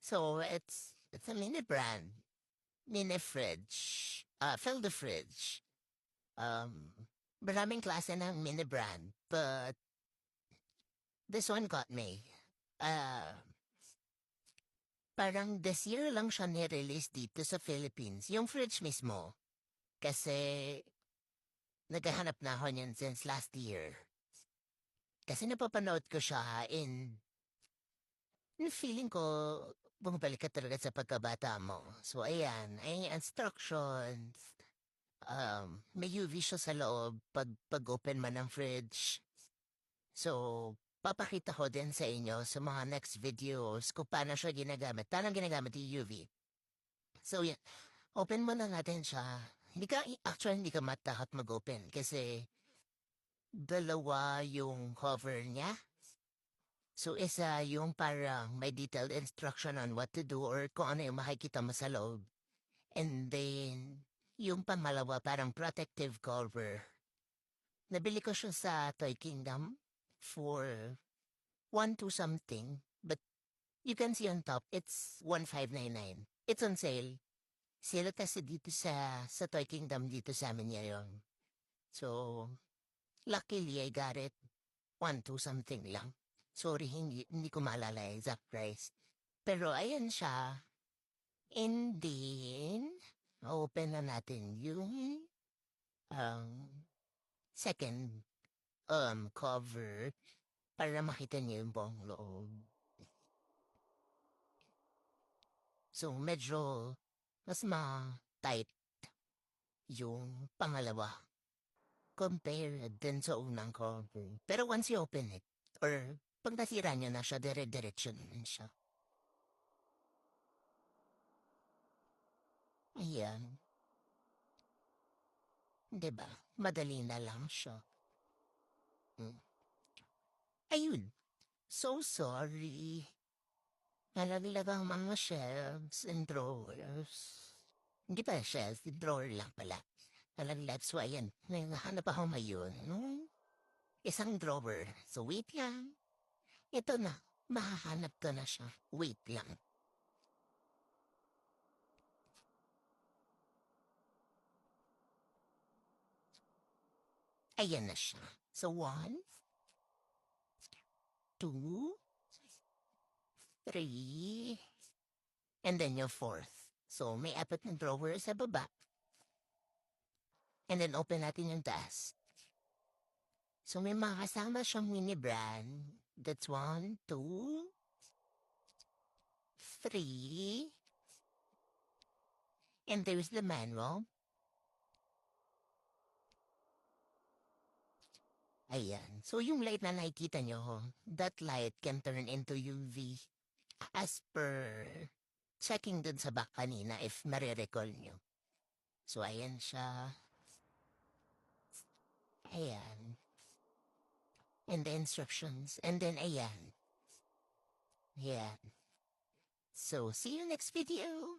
So it's a mini brand, mini fridge, fill the fridge. Maraming klase ng mini brand, but this one got me. Uh, Parang this year lang siya ni-release dito sa Philippines, yung fridge mismo. Kasi naghahanap na ako niyan since last year. Kasi napapanood ko siya in feeling ko bumabalik ka talaga sa pagkabata mo. So ayan, ay instructions. May UV siya sa loob pag-open man ng fridge. So, papakita ko din sa inyo sa mga next videos kung paano siya ginagamit. Paano ginagamit yung UV. So, yan. Open mo na natin siya. Actually, hindi ka matakot mag-open kasi dalawa yung cover niya. So, isa yung parang may detailed instruction on what to do or kung ano yung makikita mo sa loob. And then, yung pangalawa parang protective cover. Nabili ko siya sa Toy Kingdom for 1 to something. But you can see on top, it's 1599. It's on sale. Sale kasi dito sa Toy Kingdom dito sa amin ngayon. So, luckily I got it 1 to something lang. Sorry, hindi ko maalala yung exact price. Pero ayan siya. And then, open na natin yung second cover para makita niyo yung buong loob. So, medyo mas ma-tight yung pangalawa compared din sa unang cover. Pero once you open it, or pag nasira niyo na siya, dire-diretso na siya. Ayan. Diba? Madali na lang siya. Hmm. Ayun. So sorry. Nalaglag ang mga shelves and drawers. Hindi pa shelves, drawer lang pala. Nalaglag, so ayan. Naghahanap ako ngayon. Isang drawer. So wait lang. Ito na. Mahahanap ko na siya. Wait lang. Ayan na siya. So 1, 2, 3, and then yung fourth. So may apat na drawer sa baba. And then open natin yung taas. So may mga kasama siyang mini brand. That's 1, 2, 3. And there's the manual. Ayan. So yung light na nakikita nyo, that light can turn into UV as per checking dun sa back kanina if marirecall nyo. So ayan siya. Ayan. And the instructions. And then ayan. Ayan. So see you next video.